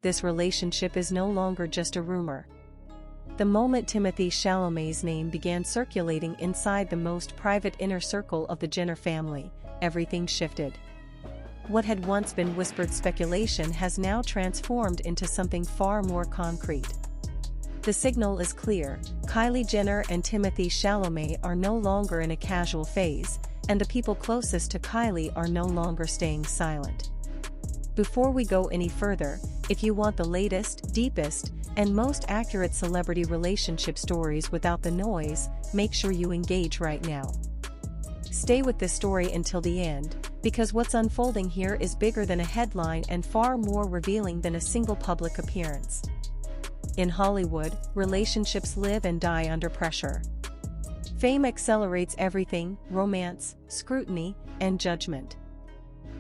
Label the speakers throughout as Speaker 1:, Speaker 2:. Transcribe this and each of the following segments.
Speaker 1: this relationship is no longer just a rumor. The moment Timothée Chalamet's name began circulating inside the most private inner circle of the Jenner family, everything shifted. What had once been whispered speculation has now transformed into something far more concrete. The signal is clear: Kylie Jenner and Timothée Chalamet are no longer in a casual phase, and the people closest to Kylie are no longer staying silent. Before we go any further, if you want the latest, deepest, and most accurate celebrity relationship stories without the noise, make sure you engage right now. Stay with this story until the end, because what's unfolding here is bigger than a headline and far more revealing than a single public appearance. In Hollywood, relationships live and die under pressure. Fame accelerates everything: romance, scrutiny, and judgment.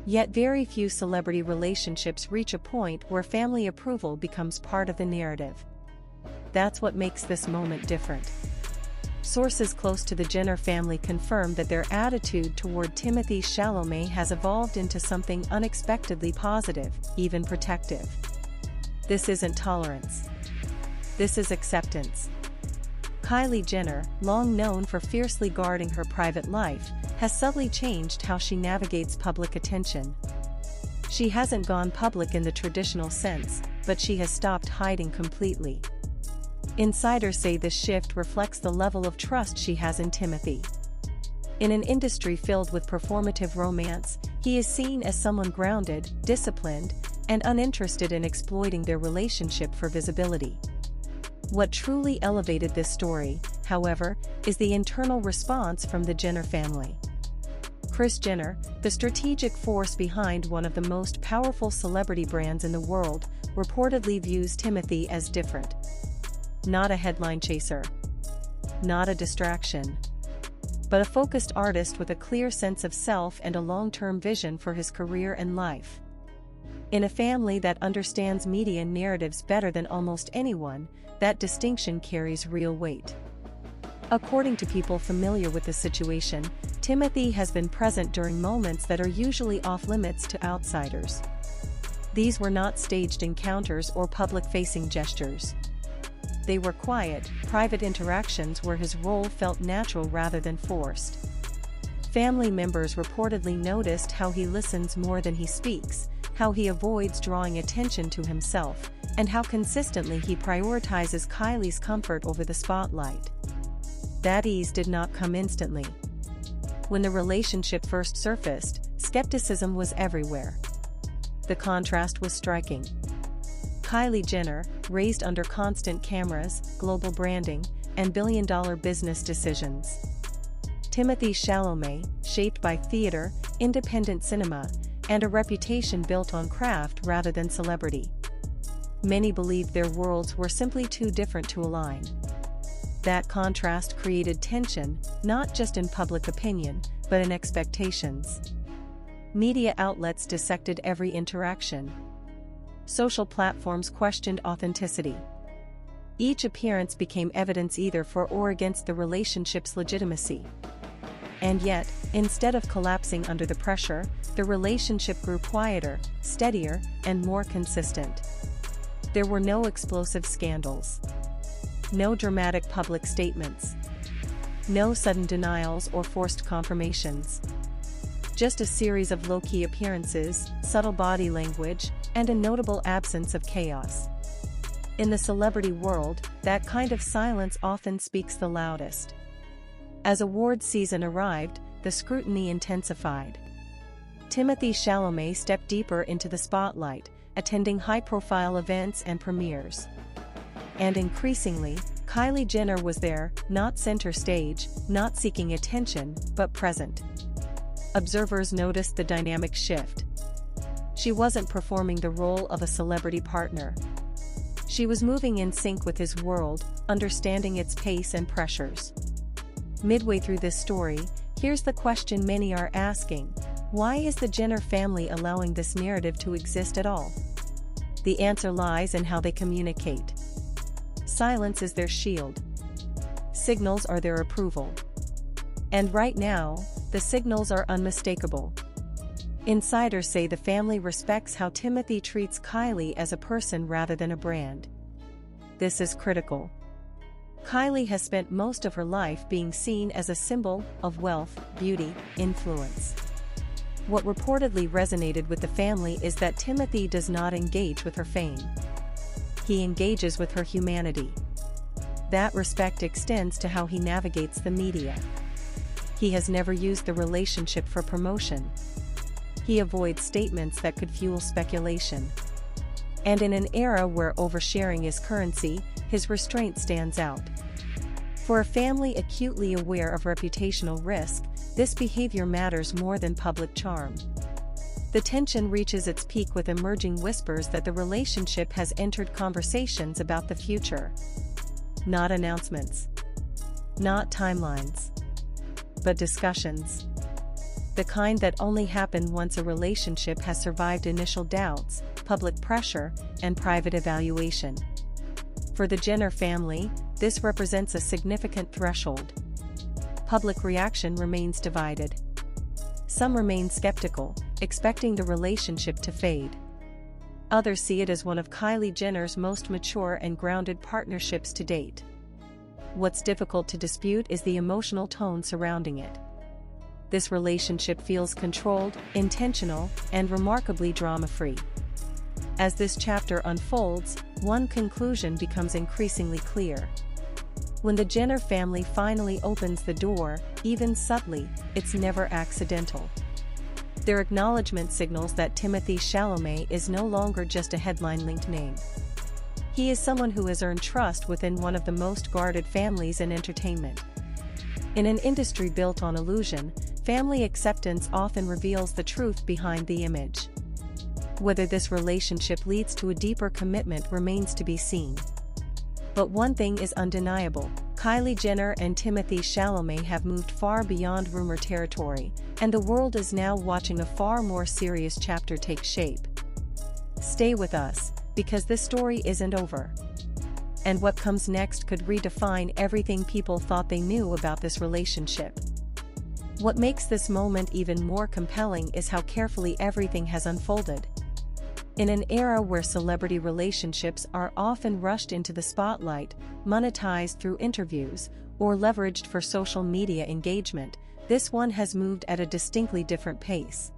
Speaker 1: Yet very few celebrity relationships reach a point where family approval becomes part of the narrative. That's what makes this moment different. Sources close to the Jenner family confirm that their attitude toward Timothée Chalamet has evolved into something unexpectedly positive, even protective. This isn't tolerance. This is acceptance. Kylie Jenner, long known for fiercely guarding her private life, has subtly changed how she navigates public attention. She hasn't gone public in the traditional sense, but she has stopped hiding completely. Insiders say this shift reflects the level of trust she has in Timothee. In an industry filled with performative romance, he is seen as someone grounded, disciplined, and uninterested in exploiting their relationship for visibility. What truly elevated this story, however, is the internal response from the Jenner family. Kris Jenner, the strategic force behind one of the most powerful celebrity brands in the world, reportedly views Timothee as different. Not a headline chaser. Not a distraction. But a focused artist with a clear sense of self and a long-term vision for his career and life. In a family that understands media narratives better than almost anyone, that distinction carries real weight. According to people familiar with the situation, Timothee has been present during moments that are usually off-limits to outsiders. These were not staged encounters or public-facing gestures. They were quiet, private interactions where his role felt natural rather than forced. Family members reportedly noticed how he listens more than he speaks, how he avoids drawing attention to himself, and how consistently he prioritizes Kylie's comfort over the spotlight. That ease did not come instantly. When the relationship first surfaced, skepticism was everywhere. The contrast was striking. Kylie Jenner, raised under constant cameras, global branding, and billion-dollar business decisions. Timothée Chalamet, shaped by theater, independent cinema, and a reputation built on craft rather than celebrity. Many believed their worlds were simply too different to align. That contrast created tension, not just in public opinion, but in expectations. Media outlets dissected every interaction. Social platforms questioned authenticity. Each appearance became evidence either for or against the relationship's legitimacy. And yet, instead of collapsing under the pressure, the relationship grew quieter, steadier, and more consistent. There were no explosive scandals. No dramatic public statements. No sudden denials or forced confirmations. Just a series of low-key appearances, subtle body language, and a notable absence of chaos. In the celebrity world, that kind of silence often speaks the loudest. As awards season arrived, the scrutiny intensified. Timothée Chalamet stepped deeper into the spotlight, attending high-profile events and premieres. And increasingly, Kylie Jenner was there, not center stage, not seeking attention, but present. Observers noticed the dynamic shift. She wasn't performing the role of a celebrity partner. She was moving in sync with his world, understanding its pace and pressures. Midway through this story, here's the question many are asking: why is the Jenner family allowing this narrative to exist at all? The answer lies in how they communicate. Silence is their shield. Signals are their approval. And right now, the signals are unmistakable. Insiders say the family respects how Timothee treats Kylie as a person rather than a brand. This is critical. Kylie has spent most of her life being seen as a symbol of wealth, beauty, influence. What reportedly resonated with the family is that Timothee does not engage with her fame. He engages with her humanity. That respect extends to how he navigates the media. He has never used the relationship for promotion. He avoids statements that could fuel speculation. And in an era where oversharing is currency, his restraint stands out. For a family acutely aware of reputational risk, this behavior matters more than public charm. The tension reaches its peak with emerging whispers that the relationship has entered conversations about the future. Not announcements. Not timelines. But discussions. The kind that only happen once a relationship has survived initial doubts, public pressure, and private evaluation. For the Jenner family, this represents a significant threshold. Public reaction remains divided. Some remain skeptical, expecting the relationship to fade. Others see it as one of Kylie Jenner's most mature and grounded partnerships to date. What's difficult to dispute is the emotional tone surrounding it. This relationship feels controlled, intentional, and remarkably drama-free. As this chapter unfolds, one conclusion becomes increasingly clear. When the Jenner family finally opens the door, even subtly, it's never accidental. Their acknowledgement signals that Timothée Chalamet is no longer just a headline-linked name. He is someone who has earned trust within one of the most guarded families in entertainment. In an industry built on illusion, family acceptance often reveals the truth behind the image. Whether this relationship leads to a deeper commitment remains to be seen. But one thing is undeniable: Kylie Jenner and Timothée Chalamet have moved far beyond rumor territory, and the world is now watching a far more serious chapter take shape. Stay with us, because this story isn't over. And what comes next could redefine everything people thought they knew about this relationship. What makes this moment even more compelling is how carefully everything has unfolded. In an era where celebrity relationships are often rushed into the spotlight, monetized through interviews, or leveraged for social media engagement, this one has moved at a distinctly different pace.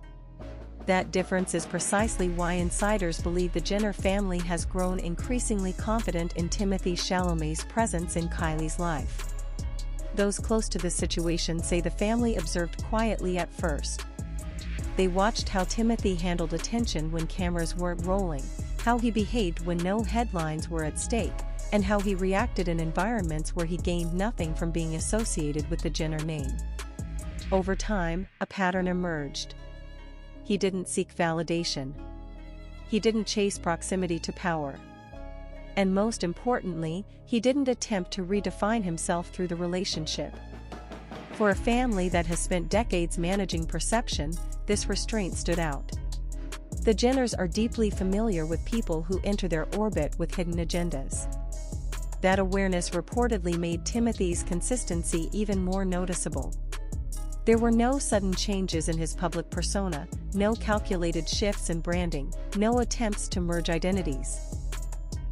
Speaker 1: That difference is precisely why insiders believe the Jenner family has grown increasingly confident in Timothée Chalamet's presence in Kylie's life. Those close to the situation say the family observed quietly at first. They watched how Timothee handled attention when cameras weren't rolling, how he behaved when no headlines were at stake, and how he reacted in environments where he gained nothing from being associated with the Jenner name. Over time, a pattern emerged. He didn't seek validation. He didn't chase proximity to power. And most importantly, he didn't attempt to redefine himself through the relationship. For a family that has spent decades managing perception, this restraint stood out. The Jenners are deeply familiar with people who enter their orbit with hidden agendas. That awareness reportedly made Timothee's consistency even more noticeable. There were no sudden changes in his public persona, no calculated shifts in branding, no attempts to merge identities.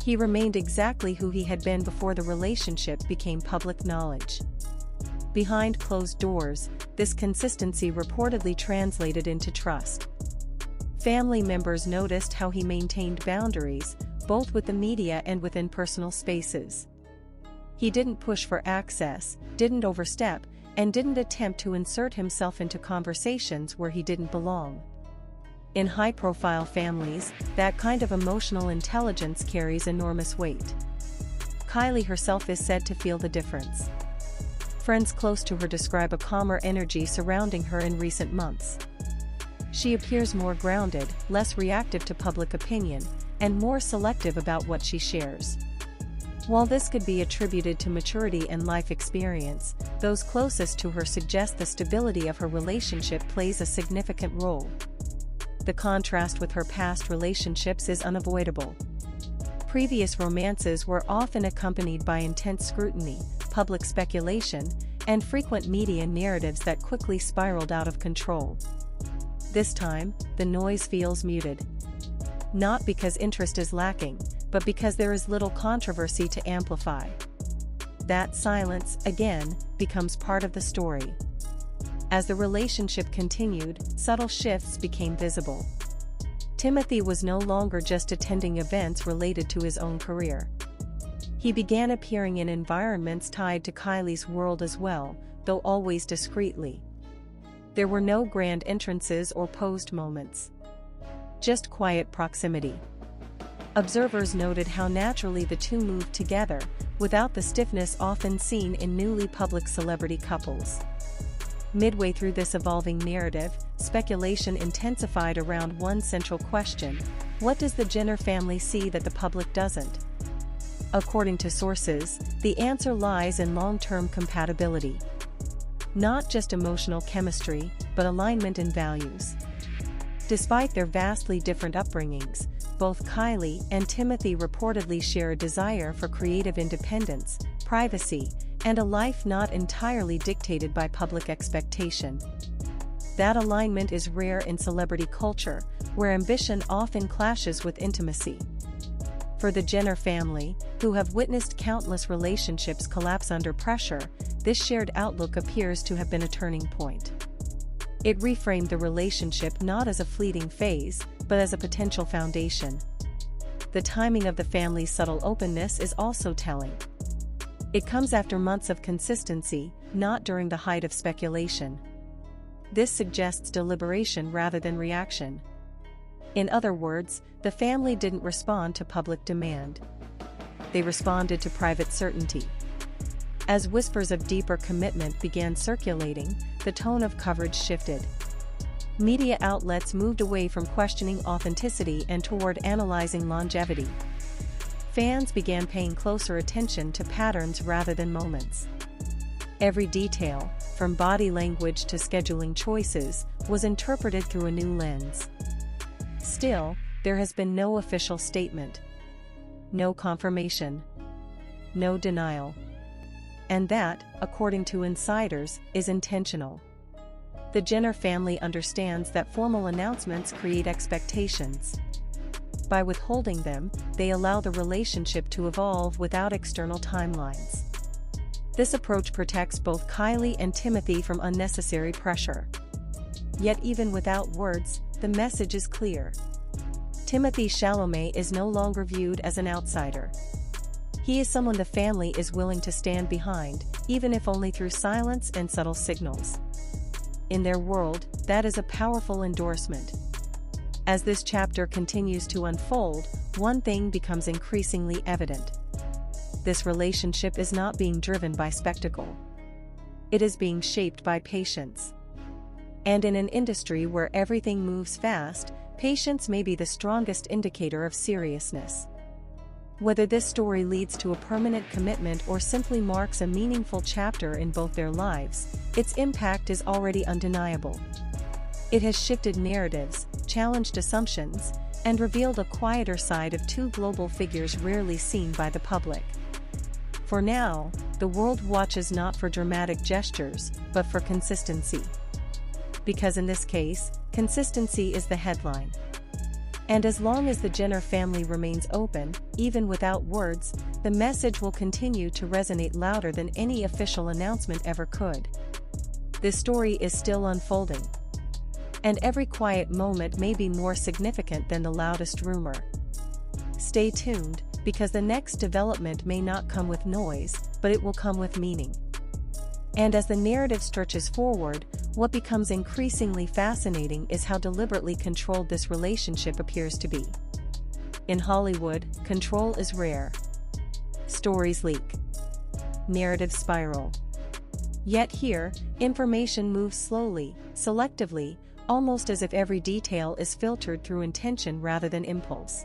Speaker 1: He remained exactly who he had been before the relationship became public knowledge. Behind closed doors, this consistency reportedly translated into trust. Family members noticed how he maintained boundaries, both with the media and within personal spaces. He didn't push for access, didn't overstep, and didn't attempt to insert himself into conversations where he didn't belong. In high-profile families, that kind of emotional intelligence carries enormous weight. Kylie herself is said to feel the difference. Friends close to her describe a calmer energy surrounding her in recent months. She appears more grounded, less reactive to public opinion, and more selective about what she shares. While this could be attributed to maturity and life experience, those closest to her suggest the stability of her relationship plays a significant role. The contrast with her past relationships is unavoidable. Previous romances were often accompanied by intense scrutiny, public speculation, and frequent media narratives that quickly spiraled out of control. This time, the noise feels muted. Not because interest is lacking, but because there is little controversy to amplify. That silence, again, becomes part of the story. As the relationship continued, subtle shifts became visible. Timothee was no longer just attending events related to his own career. He began appearing in environments tied to Kylie's world as well, though always discreetly. There were no grand entrances or posed moments. Just quiet proximity. Observers noted how naturally the two moved together, without the stiffness often seen in newly public celebrity couples. Midway through this evolving narrative, speculation intensified around one central question: what does the Jenner family see that the public doesn't? According to sources, the answer lies in long-term compatibility. Not just emotional chemistry, but alignment in values. Despite their vastly different upbringings, both Kylie and Timothee reportedly share a desire for creative independence, privacy, and a life not entirely dictated by public expectation. That alignment is rare in celebrity culture, where ambition often clashes with intimacy. For the Jenner family, who have witnessed countless relationships collapse under pressure, this shared outlook appears to have been a turning point. It reframed the relationship not as a fleeting phase, but as a potential foundation. The timing of the family's subtle openness is also telling. It comes after months of consistency, not during the height of speculation. This suggests deliberation rather than reaction. In other words, the family didn't respond to public demand. They responded to private certainty. As whispers of deeper commitment began circulating, the tone of coverage shifted. Media outlets moved away from questioning authenticity and toward analyzing longevity. Fans began paying closer attention to patterns rather than moments. Every detail, from body language to scheduling choices, was interpreted through a new lens. Still, there has been no official statement. No confirmation. No denial. And that, according to insiders, is intentional. The Jenner family understands that formal announcements create expectations. By withholding them, they allow the relationship to evolve without external timelines. This approach protects both Kylie and Timothee from unnecessary pressure. Yet even without words, the message is clear. Timothée Chalamet is no longer viewed as an outsider. He is someone the family is willing to stand behind, even if only through silence and subtle signals. In their world, that is a powerful endorsement. As this chapter continues to unfold, one thing becomes increasingly evident. This relationship is not being driven by spectacle. It is being shaped by patience. And in an industry where everything moves fast, patience may be the strongest indicator of seriousness. Whether this story leads to a permanent commitment or simply marks a meaningful chapter in both their lives, its impact is already undeniable. It has shifted narratives, challenged assumptions, and revealed a quieter side of two global figures rarely seen by the public. For now, the world watches not for dramatic gestures, but for consistency. Because in this case, consistency is the headline. And as long as the Jenner family remains open, even without words, the message will continue to resonate louder than any official announcement ever could. This story is still unfolding. And every quiet moment may be more significant than the loudest rumor. Stay tuned, because the next development may not come with noise, but it will come with meaning. And as the narrative stretches forward, what becomes increasingly fascinating is how deliberately controlled this relationship appears to be. In Hollywood, control is rare. Stories leak. Narratives spiral. Yet here, information moves slowly, selectively, almost as if every detail is filtered through intention rather than impulse.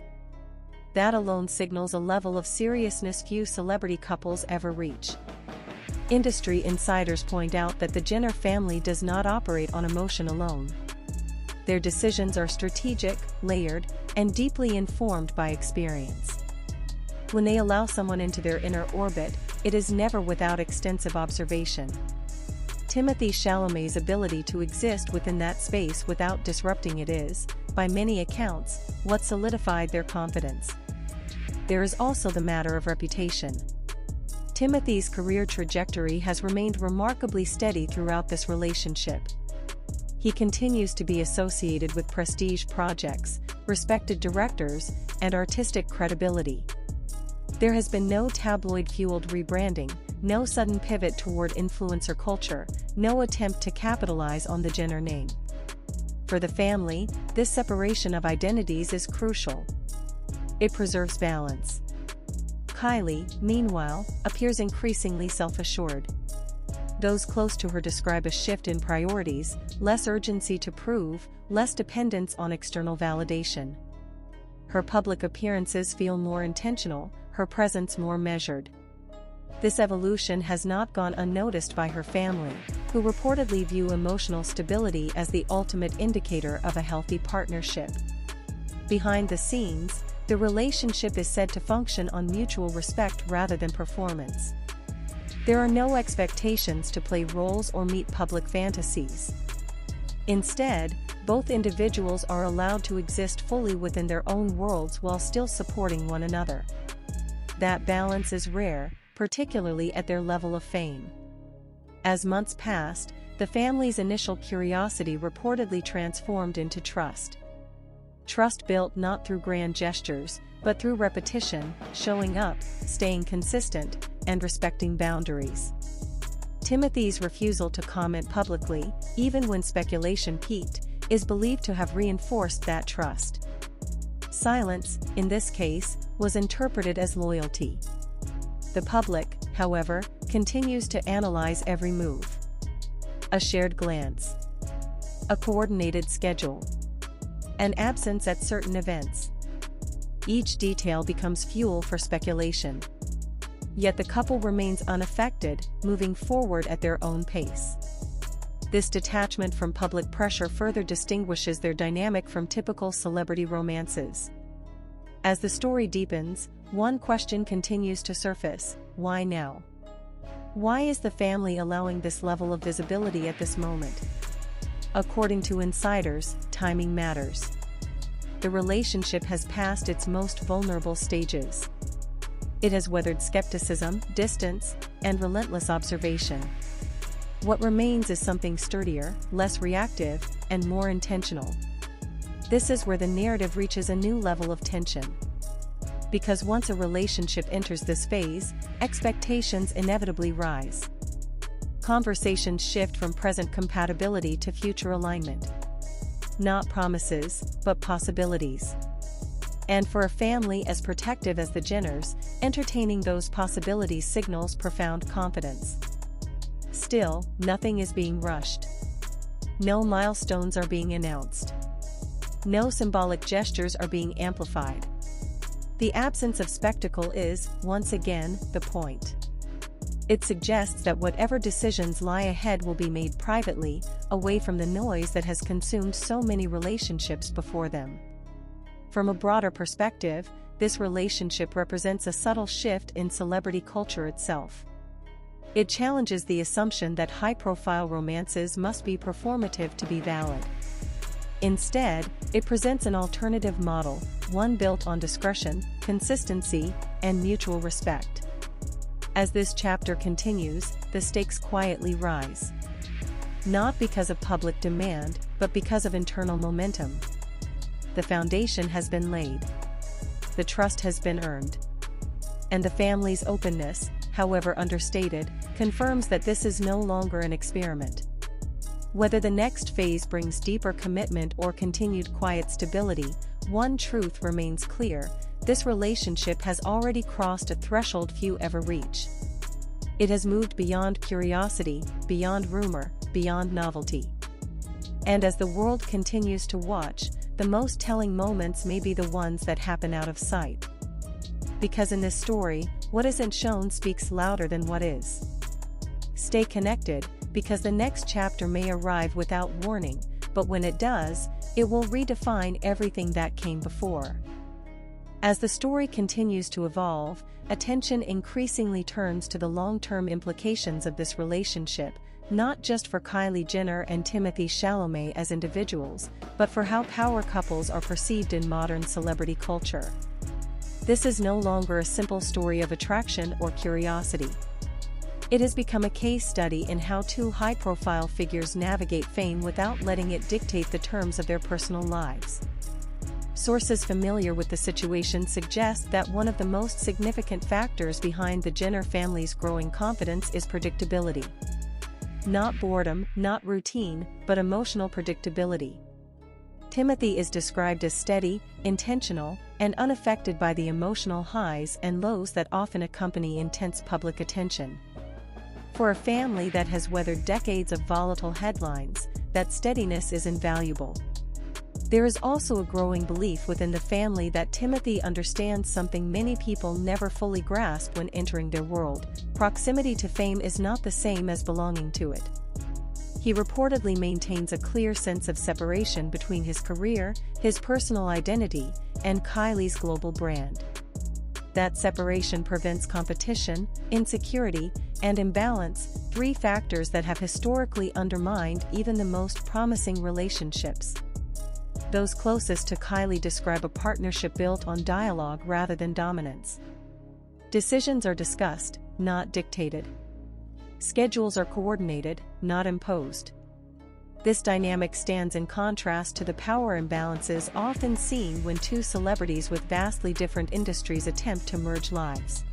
Speaker 1: That alone signals a level of seriousness few celebrity couples ever reach. Industry insiders point out that the Jenner family does not operate on emotion alone. Their decisions are strategic, layered, and deeply informed by experience. When they allow someone into their inner orbit, it is never without extensive observation. Timothée Chalamet's ability to exist within that space without disrupting it is, by many accounts, what solidified their confidence. There is also the matter of reputation. Timothee's career trajectory has remained remarkably steady throughout this relationship. He continues to be associated with prestige projects, respected directors, and artistic credibility. There has been no tabloid-fueled rebranding, no sudden pivot toward influencer culture, no attempt to capitalize on the Jenner name. For the family, this separation of identities is crucial. It preserves balance. Kylie, meanwhile, appears increasingly self-assured. Those close to her describe a shift in priorities, less urgency to prove, less dependence on external validation. Her public appearances feel more intentional, her presence more measured. This evolution has not gone unnoticed by her family, who reportedly view emotional stability as the ultimate indicator of a healthy partnership. Behind the scenes, the relationship is said to function on mutual respect rather than performance. There are no expectations to play roles or meet public fantasies. Instead, both individuals are allowed to exist fully within their own worlds while still supporting one another. That balance is rare, particularly at their level of fame. As months passed, the family's initial curiosity reportedly transformed into trust. Trust built not through grand gestures, but through repetition, showing up, staying consistent, and respecting boundaries. Timothee's refusal to comment publicly, even when speculation peaked, is believed to have reinforced that trust. Silence, in this case, was interpreted as loyalty. The public, however, continues to analyze every move. A shared glance. A coordinated schedule. An absence at certain events. Each detail becomes fuel for speculation. Yet the couple remains unaffected, moving forward at their own pace. This detachment from public pressure further distinguishes their dynamic from typical celebrity romances. As the story deepens, one question continues to surface: why now? Why is the family allowing this level of visibility at this moment? According to insiders, timing matters. The relationship has passed its most vulnerable stages. It has weathered skepticism, distance, and relentless observation. What remains is something sturdier, less reactive, and more intentional. This is where the narrative reaches a new level of tension. Because once a relationship enters this phase, expectations inevitably rise. Conversations shift from present compatibility to future alignment. Not promises, but possibilities. And for a family as protective as the Jenners, entertaining those possibilities signals profound confidence. Still, nothing is being rushed. No milestones are being announced. No symbolic gestures are being amplified. The absence of spectacle is, once again, the point. It suggests that whatever decisions lie ahead will be made privately, away from the noise that has consumed so many relationships before them. From a broader perspective, this relationship represents a subtle shift in celebrity culture itself. It challenges the assumption that high-profile romances must be performative to be valid. Instead, it presents an alternative model, one built on discretion, consistency, and mutual respect. As this chapter continues, the stakes quietly rise. Not because of public demand, but because of internal momentum. The foundation has been laid. The trust has been earned. And the family's openness, however understated, confirms that this is no longer an experiment. Whether the next phase brings deeper commitment or continued quiet stability, one truth remains clear: this relationship has already crossed a threshold few ever reach. It has moved beyond curiosity, beyond rumor, beyond novelty. And as the world continues to watch, the most telling moments may be the ones that happen out of sight. Because in this story, what isn't shown speaks louder than what is. Stay connected, because the next chapter may arrive without warning, but when it does, it will redefine everything that came before. As the story continues to evolve, attention increasingly turns to the long-term implications of this relationship, not just for Kylie Jenner and Timothée Chalamet as individuals, but for how power couples are perceived in modern celebrity culture. This is no longer a simple story of attraction or curiosity. It has become a case study in how two high-profile figures navigate fame without letting it dictate the terms of their personal lives. Sources familiar with the situation suggest that one of the most significant factors behind the Jenner family's growing confidence is predictability. Not boredom, not routine, but emotional predictability. Timothee is described as steady, intentional, and unaffected by the emotional highs and lows that often accompany intense public attention. For a family that has weathered decades of volatile headlines, that steadiness is invaluable. There is also a growing belief within the family that Timothee understands something many people never fully grasp when entering their world: proximity to fame is not the same as belonging to it. He reportedly maintains a clear sense of separation between his career, his personal identity, and Kylie's global brand. That separation prevents competition, insecurity, and imbalance, three factors that have historically undermined even the most promising relationships. Those closest to Kylie describe a partnership built on dialogue rather than dominance. Decisions are discussed, not dictated. Schedules are coordinated, not imposed. This dynamic stands in contrast to the power imbalances often seen when two celebrities with vastly different industries attempt to merge lives.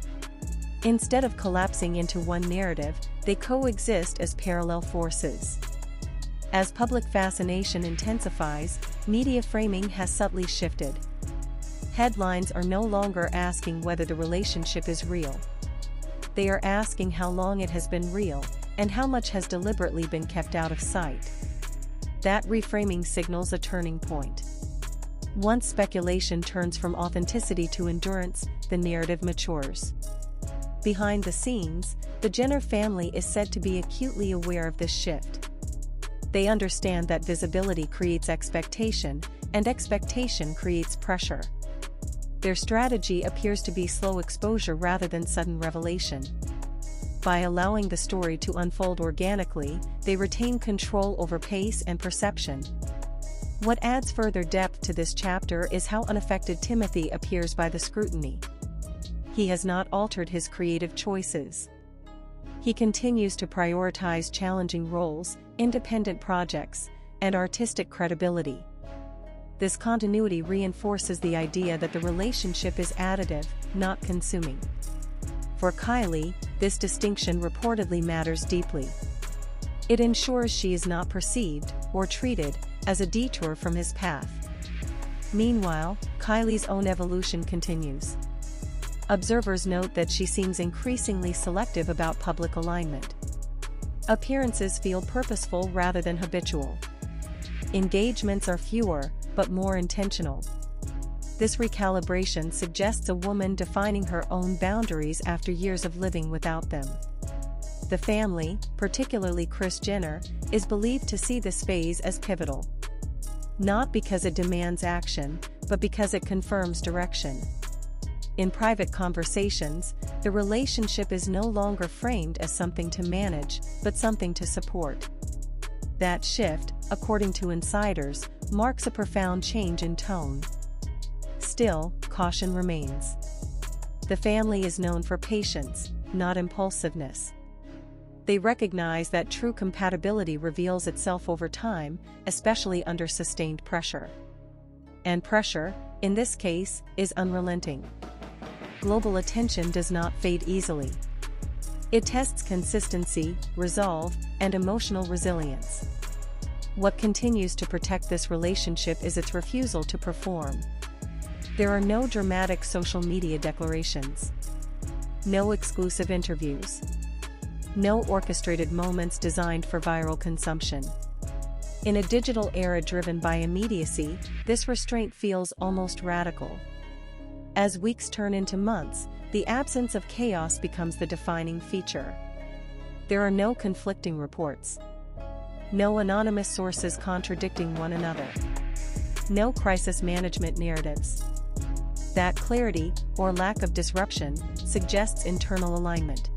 Speaker 1: Instead of collapsing into one narrative, they coexist as parallel forces. As public fascination intensifies, media framing has subtly shifted. Headlines are no longer asking whether the relationship is real. They are asking how long it has been real, and how much has deliberately been kept out of sight. That reframing signals a turning point. Once speculation turns from authenticity to endurance, the narrative matures. Behind the scenes, the Jenner family is said to be acutely aware of this shift. They understand that visibility creates expectation, and expectation creates pressure. Their strategy appears to be slow exposure rather than sudden revelation. By allowing the story to unfold organically, they retain control over pace and perception. What adds further depth to this chapter is how unaffected Timothee appears by the scrutiny. He has not altered his creative choices. He continues to prioritize challenging roles, independent projects, and artistic credibility. This continuity reinforces the idea that the relationship is additive, not consuming. For Kylie, this distinction reportedly matters deeply. It ensures she is not perceived or treated as a detour from his path. Meanwhile, Kylie's own evolution continues. Observers note that she seems increasingly selective about public alignment. Appearances feel purposeful rather than habitual. Engagements are fewer, but more intentional. This recalibration suggests a woman defining her own boundaries after years of living without them. The family, particularly Kris Jenner, is believed to see this phase as pivotal. Not because it demands action, but because it confirms direction. In private conversations, the relationship is no longer framed as something to manage, but something to support. That shift, according to insiders, marks a profound change in tone. Still, caution remains. The family is known for patience, not impulsiveness. They recognize that true compatibility reveals itself over time, especially under sustained pressure. And pressure, in this case, is unrelenting. Global attention does not fade easily. It tests consistency, resolve, and emotional resilience. What continues to protect this relationship is its refusal to perform. There are no dramatic social media declarations. No exclusive interviews. No orchestrated moments designed for viral consumption. In a digital era driven by immediacy, this restraint feels almost radical. As weeks turn into months, the absence of chaos becomes the defining feature. There are no conflicting reports. No anonymous sources contradicting one another. No crisis management narratives. That clarity, or lack of disruption, suggests internal alignment.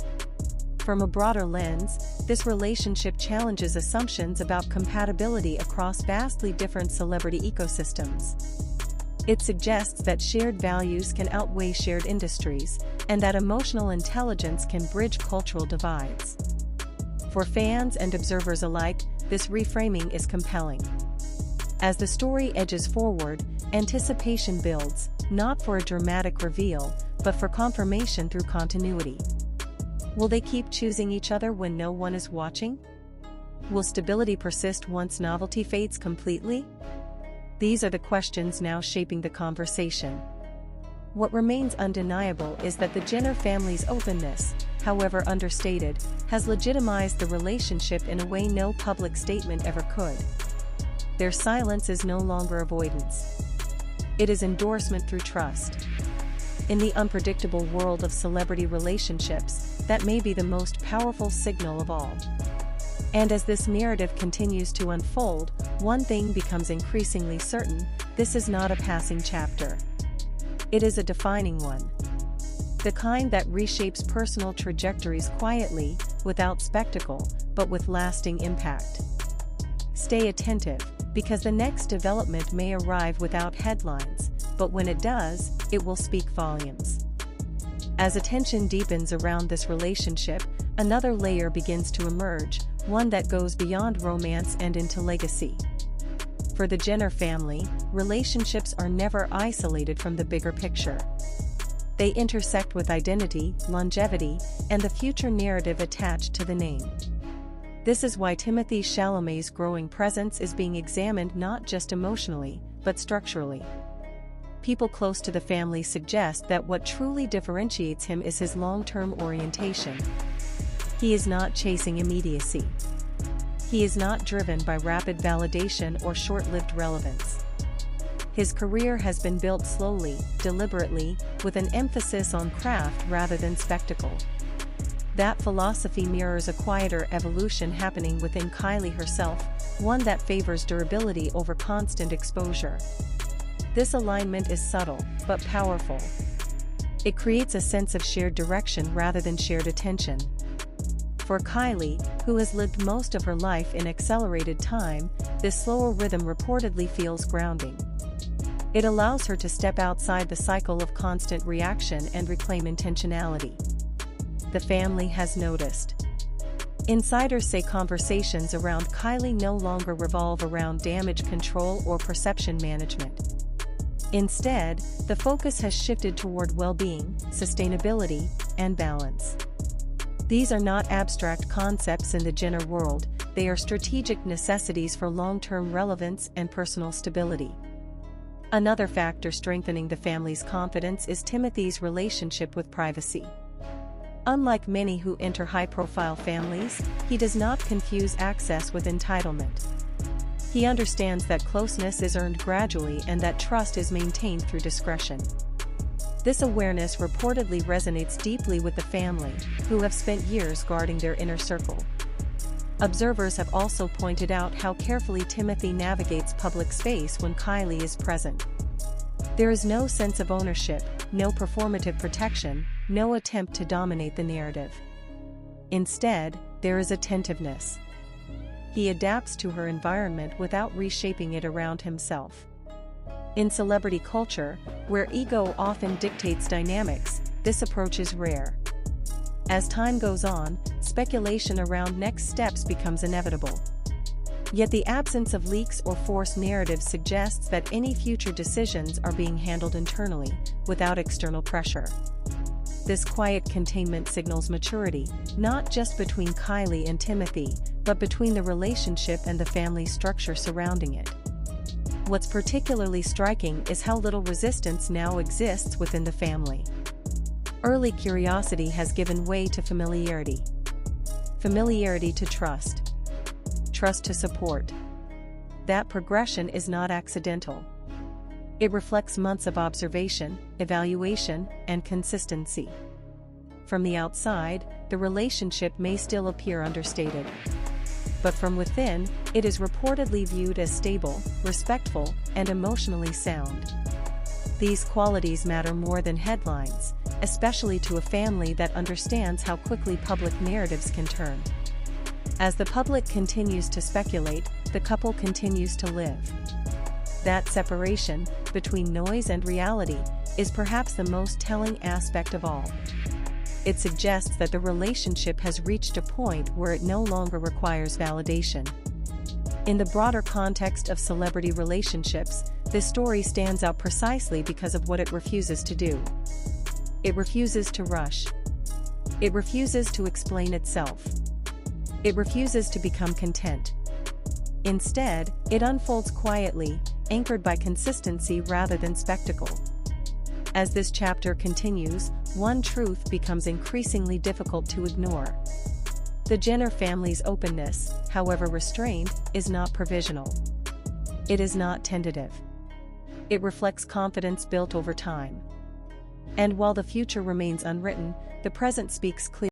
Speaker 1: From a broader lens, this relationship challenges assumptions about compatibility across vastly different celebrity ecosystems. It suggests that shared values can outweigh shared industries, and that emotional intelligence can bridge cultural divides. For fans and observers alike, this reframing is compelling. As the story edges forward, anticipation builds, not for a dramatic reveal, but for confirmation through continuity. Will they keep choosing each other when no one is watching? Will stability persist once novelty fades completely? These are the questions now shaping the conversation. What remains undeniable is that the Jenner family's openness, however understated, has legitimized the relationship in a way no public statement ever could. Their silence is no longer avoidance. It is endorsement through trust. In the unpredictable world of celebrity relationships, that may be the most powerful signal of all. And as this narrative continues to unfold, one thing becomes increasingly certain: this is not a passing chapter. It is a defining one. The kind that reshapes personal trajectories quietly, without spectacle, but with lasting impact. Stay attentive, because the next development may arrive without headlines, but when it does, it will speak volumes. As attention deepens around this relationship, another layer begins to emerge, one that goes beyond romance and into legacy. For the Jenner family, relationships are never isolated from the bigger picture. They intersect with identity, longevity, and the future narrative attached to the name. This is why Timothée Chalamet's growing presence is being examined not just emotionally, but structurally. People close to the family suggest that what truly differentiates him is his long-term orientation. He is not chasing immediacy. He is not driven by rapid validation or short-lived relevance. His career has been built slowly, deliberately, with an emphasis on craft rather than spectacle. That philosophy mirrors a quieter evolution happening within Kylie herself, one that favors durability over constant exposure. This alignment is subtle, but powerful. It creates a sense of shared direction rather than shared attention. For Kylie, who has lived most of her life in accelerated time, this slower rhythm reportedly feels grounding. It allows her to step outside the cycle of constant reaction and reclaim intentionality. The family has noticed. Insiders say conversations around Kylie no longer revolve around damage control or perception management. Instead, the focus has shifted toward well-being, sustainability, and balance. These are not abstract concepts in the Jenner world, they are strategic necessities for long-term relevance and personal stability. Another factor strengthening the family's confidence is Timothee's relationship with privacy. Unlike many who enter high-profile families, he does not confuse access with entitlement. He understands that closeness is earned gradually and that trust is maintained through discretion. This awareness reportedly resonates deeply with the family, who have spent years guarding their inner circle. Observers have also pointed out how carefully Timothee navigates public space when Kylie is present. There is no sense of ownership, no performative protection, no attempt to dominate the narrative. Instead, there is attentiveness. He adapts to her environment without reshaping it around himself. In celebrity culture, where ego often dictates dynamics, this approach is rare. As time goes on, speculation around next steps becomes inevitable. Yet the absence of leaks or forced narratives suggests that any future decisions are being handled internally, without external pressure. This quiet containment signals maturity, not just between Kylie and Timothee, but between the relationship and the family structure surrounding it. What's particularly striking is how little resistance now exists within the family. Early curiosity has given way to familiarity. Familiarity to trust. Trust to support. That progression is not accidental. It reflects months of observation, evaluation, and consistency. From the outside, the relationship may still appear understated. But from within, it is reportedly viewed as stable, respectful, and emotionally sound. These qualities matter more than headlines, especially to a family that understands how quickly public narratives can turn. As the public continues to speculate, the couple continues to live. That separation, between noise and reality, is perhaps the most telling aspect of all. It suggests that the relationship has reached a point where it no longer requires validation. In the broader context of celebrity relationships, this story stands out precisely because of what it refuses to do. It refuses to rush. It refuses to explain itself. It refuses to become content. Instead, it unfolds quietly, anchored by consistency rather than spectacle. As this chapter continues, one truth becomes increasingly difficult to ignore. The Jenner family's openness, however restrained, is not provisional. It is not tentative. It reflects confidence built over time. And while the future remains unwritten, the present speaks clearly.